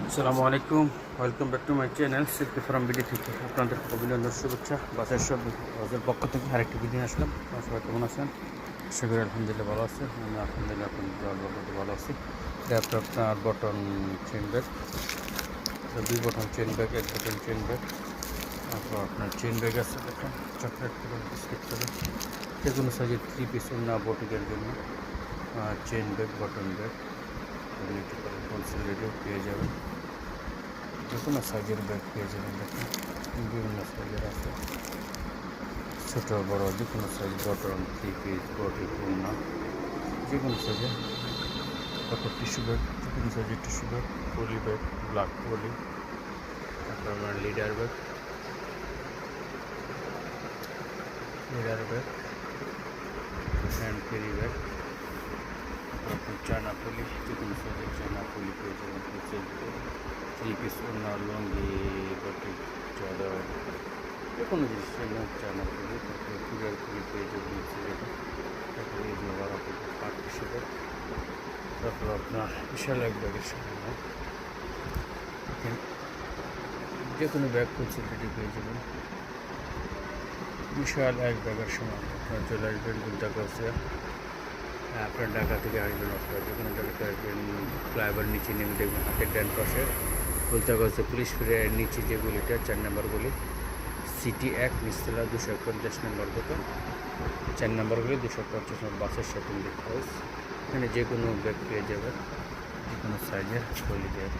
আসসালামু আলাইকুম, welcome back to my channel Silky from BD থেকে আপনাদের অভিনন্দন শুভেচ্ছা। বাসের সব বাসের পক্ষ থেকে আরেকটি ভিডিও আসলাম। আপনারা সবাই কেমন আছেন? আশা করি আলহামদুলিল্লাহ ভালো আছে। আমি আলহামদুলিল্লাহ আপনাদের ভালো আছি। এটা আপনার button chain bag, 2 button chain bag, 1 button chain bag. তারপর আপনার চেন ব্যাগ আছে, দেখেন চকলেট কালার, বিস্কিট কালার, যে কোনো সাইজের 3 পিস না বোটিকের জন্য chain bag, button bag wholesale রেটেও পেয়ে যাবেন। যে কোনো সাইজের ব্যাগ পেয়ে যাবেন। দেখুন বিভিন্ন সাইজের আছে, ছোটো বড়ো যে কোনো সাইজ, বটন, 3 পিস, বডি, পূর্ণা, যে কোনো সাইজের। তারপর টিস্যু ব্যাগ, যে কোনো সাইজের tissue bag, poly bag, black poly, তারপর আমার leather bag, hand carry bag, তারপর চায়না পলি, যে কোনো সাইজের চায়না পলি পেয়ে যাবেন হোলসেল রেটে। 3 পিস ওড়না, লুঙ্গি, বটি, চাদর, যে কোনো জিনিস চায়না পলি, তারপরে ফিগার পলি পেয়ে যাবেন হোলসেল রেটে। তারপরে এই যে বড় পাট টিস্যু ব্যাগ, তারপর আপনার বিশাল এক ব্যাগের সঙ্গে যে কোনো ব্যাগ হোলসেল রেটে পেয়ে যাবেন। বিশাল এক ব্যাগের সময় আপনার চলে আসবেন গুলতাগাছিয়া। আপনার ঢাকা থেকে আসবেন অথবা যে কোনো জায়গাতে আসবেন, ফ্লাইওভার নিচে নেমে দেখবেন হাতের ডান পাশে গুলতাগাছিয়া পুলিশ ফিরের নিচে যে গলিটা 4 নম্বর গলি, সিটি 1 নিচতলা 251 নম্বর দোকান, 4 নম্বর গলি 250 নম্বর বাসের সাথে লিখতে হাউস। এখানে যে কোনো ব্যাগ পেয়ে যাবেন, যে কোনো সাইজের পলি ব্যাগ,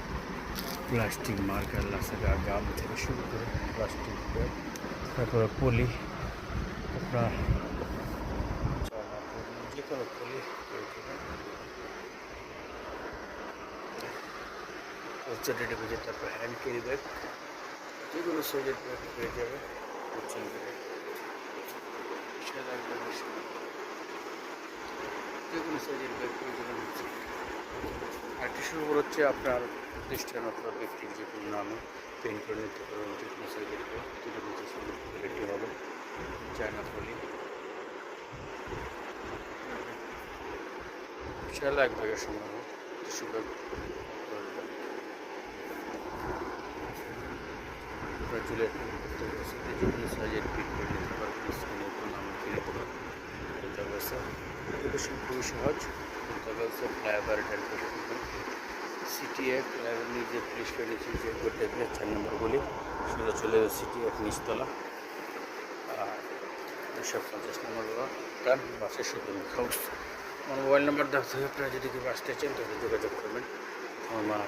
প্লাস্টিক, মার্কার, লাসাগা, গাম থেকে শুরু করে প্লাস্টিক ব্যাগ, তারপরে পলি, আপনার যে কোনো পলি হোলসেল রেটে পেয়ে যাবে। তারপর হ্যান্ড ক্যারি ব্যাগ, যে কোনো সাইজের ব্যাগ পেয়ে যাবে হোলসেল রেটে। যে কোনো সাইজের ব্যাগ পেয়ে যাবেন হোলসেল রেটে। আর টিস্যুর উপর হচ্ছে আপনার প্রতিষ্ঠান অথবা ব্যক্তির যে কোনো নামে পেন্ট করে নিতে পারবেন। যে কোনো সাইজের ব্যাগ, যে কোনো সাইজের কোয়ালিটি হবে। চায়না পলি, বিশাল এক ব্যাগের সম্ভব টিস্যু ব্যাগ, আপনার চুলের করতে গেছে যে কোনো সাইজের পিট করে নিতে পারবেন। স্কিনের কোনো নামে কিনে দেবেন। করতে গেছে খুবই সহজ। করতে গেছে ফ্লাইওভার ডান পাশে দেবেন, সিটি 1 ফ্লাইওভার নিজে পুলিশ করে নিচে যে করতে গেলে 4 নম্বর গলি, সোজা চলে যাবে সিটি 1 নিচতলা, 250 নম্বর দোকান, বাসের সাথে হাউস। আমার মোবাইল নাম্বার দেওয়া থাকে, আপনারা যদি কেউ আসতে চান তাহলে যোগাযোগ করবেন। আমার